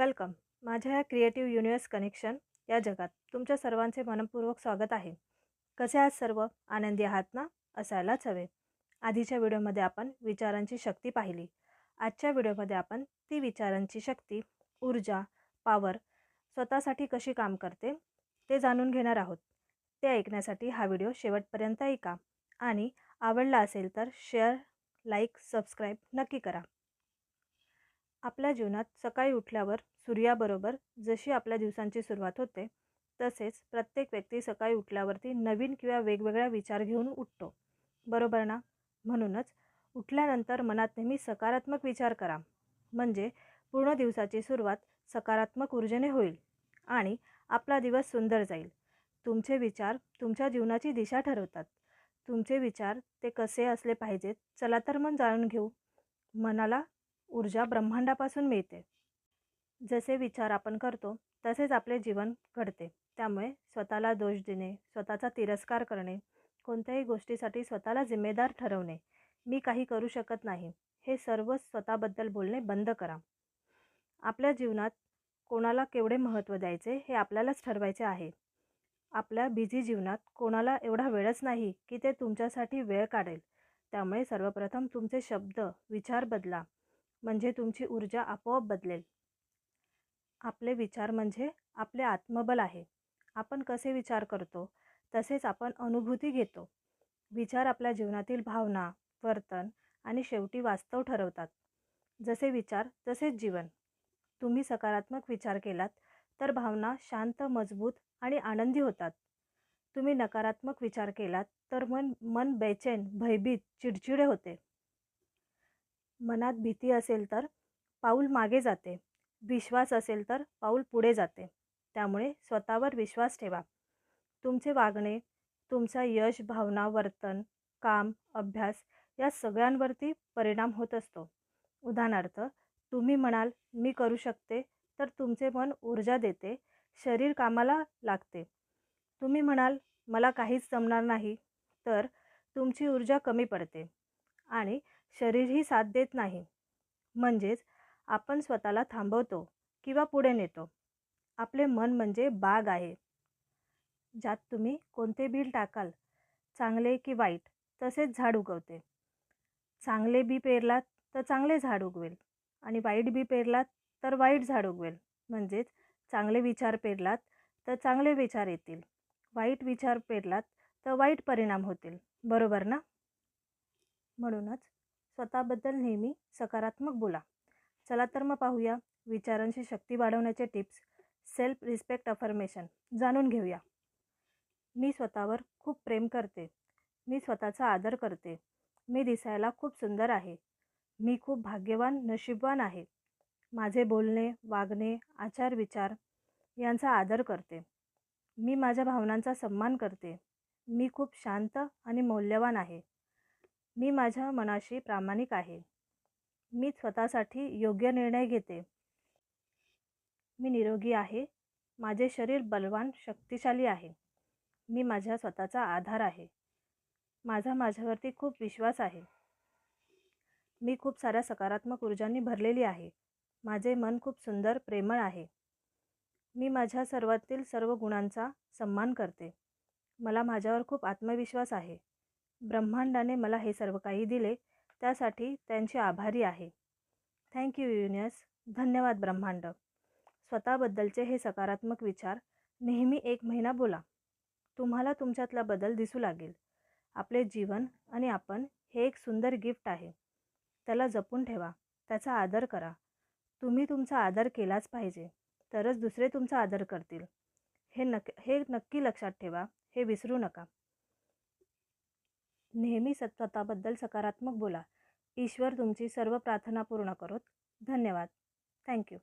Welcome. माझ्या या creative universe connection या जगात तुमच्या सर्वांचे मनपूर्वक स्वागत आहे. कसे आहात सर्व? आनंदी आहात ना? असायलाच हवे. आधीच्या व्हिडिओमध्ये आपण विचारांची शक्ती पाहिली. आजच्या व्हिडिओमध्ये आपण ती विचारांची शक्ती, ऊर्जा, पॉवर स्वतःसाठी कशी काम करते ते जाणून घेणार आहोत. ते ऐकण्यासाठी हा व्हिडिओ शेवटपर्यंत ऐका आणि आवडला असेल तर शेअर, लाईक, सबस्क्राईब नक्की करा. आपल्या जीवनात सकाळी उठल्यावर सूर्याबरोबर जशी आपल्या दिवसांची सुरुवात होते, तसेच प्रत्येक व्यक्ती सकाळी उठल्यावरती नवीन किंवा वेगवेगळ्या विचार घेऊन उठतो, बरोबर ना? म्हणूनच उठल्यानंतर मनात नेहमी सकारात्मक विचार करा, म्हणजे पूर्ण दिवसाची सुरुवात सकारात्मक ऊर्जेने होईल आणि आपला दिवस सुंदर जाईल. तुमचे विचार तुमच्या जीवनाची दिशा ठरवतात. तुमचे विचार ते कसे असले पाहिजेत, चला तर मग जाणून घेऊ. मनाला ऊर्जा ब्रह्मांडापासून मिळते. जसे विचार आपण करतो तसेच आपले जीवन घडते. त्यामुळे स्वतःला दोष देणे, स्वतःचा तिरस्कार करणे, कोणत्याही गोष्टीसाठी स्वतःला जिम्मेदार ठरवणे, मी काही करू शकत नाही, हे सर्व स्वतःबद्दल बोलणे बंद करा. आपल्या जीवनात कोणाला केवढे महत्त्व द्यायचे हे आपल्यालाच ठरवायचे आहे. आपल्या बिझी जीवनात कोणाला एवढा वेळच नाही की ते तुमच्यासाठी वेळ काढेल. त्यामुळे सर्वप्रथम तुमचे शब्द, विचार बदला, म्हणजे तुमची ऊर्जा आपोआप बदलेल. आपले विचार म्हणजे आपले आत्मबल आहे. आपण कसे विचार करतो तसेच आपण अनुभूती घेतो. विचार आपल्या जीवनातील भावना, वर्तन आणि शेवटी वास्तव ठरवतात. जसे विचार तसेच जीवन. तुम्ही सकारात्मक विचार केलात तर भावना शांत, मजबूत आणि आनंदी होतात. तुम्ही नकारात्मक विचार केलात तर मन बेचैन, भयभीत, चिडचिडे होते. मनात भीती असेल तर पाऊल मागे जाते, विश्वास असेल तर पाऊल पुढे जाते. त्यामुळे स्वतःवर विश्वास ठेवा. तुमचे वागणे, तुमचा यश, भावना, वर्तन, काम, अभ्यास या सगळ्यांवरती परिणाम होत असतो. उदाहरणार्थ, तुम्ही म्हणाल मी करू शकते तर तुमचे मन ऊर्जा देते, शरीर कामाला लागते. तुम्ही म्हणाल मला काहीच जमणार नाही तर तुमची ऊर्जा कमी पडते आणि शरीरही साथ देत नाही. म्हणजेच आपण स्वतःला थांबवतो किंवा पुढे नेतो. आपले मन म्हणजे बाग आहे, ज्यात तुम्ही कोणते बी टाकाल, चांगले की वाईट, तसेच झाड उगवते. चांगले बी पेरलात तर चांगले झाड उगवेल आणि वाईट बी पेरलात तर वाईट झाड उगवेल. म्हणजेच चांगले विचार पेरलात तर चांगले विचार येतील, वाईट विचार पेरलात तर वाईट परिणाम होतील, बरोबर ना? म्हणूनच स्वतःबद्दल नेहमी सकारात्मक बोला. चला तर मग पाहूया विचारांची शक्ती वाढवण्याचे टिप्स, सेल्फ रिस्पेक्ट अफर्मेशन जाणून घेऊया. मी स्वतःवर खूप प्रेम करते. मी स्वतःचा आदर करते. मी दिसायला खूप सुंदर आहे. मी खूप भाग्यवान, नशीबवान आहे. माझे बोलणे, वागणे, आचार विचार यांचा आदर करते. मी माझ्या भावनांचा सन्मान करते. मी खूप शांत आणि मौल्यवान आहे. मी माझ्या मनाशी प्रामाणिक आहे. मी स्वतःसाठी योग्य निर्णय घेते. मी निरोगी आहे. माझे शरीर बलवान, शक्तिशाली आहे. मी माझ्या स्वतःचा आधार आहे. माझ्यावरती खूप विश्वास आहे. मी खूप साऱ्या सकारात्मक ऊर्जांनी भरलेली आहे. माझे मन खूप सुंदर, प्रेमळ आहे. मी माझ्या सर्व गुणांचा सन्मान करते. मला माझ्यावर खूप आत्मविश्वास आहे. ब्रह्मांडाने मला हे सर्व काही दिले, त्यासाठी त्यांचे आभारी आहे. Thank you universe. धन्यवाद ब्रह्मांड. स्वतःबद्दलचे हे सकारात्मक विचार नेहमी 1 महिना बोला. तुम्हाला तुमच्यातला बदल दिसू लागेल. आपले जीवन आणि आपण हे एक सुंदर गिफ्ट आहे. त्याला जपून ठेवा, त्याचा आदर करा. तुम्ही तुमचा आदर केलाच पाहिजे, तरच दुसरे तुमचा आदर करतील. हे नक्की लक्षात ठेवा, हे विसरू नका. नेहमी स्वतःबद्दल सकारात्मक बोला. ईश्वर तुमची सर्व प्रार्थना पूर्ण करोत. धन्यवाद. थँक्यू.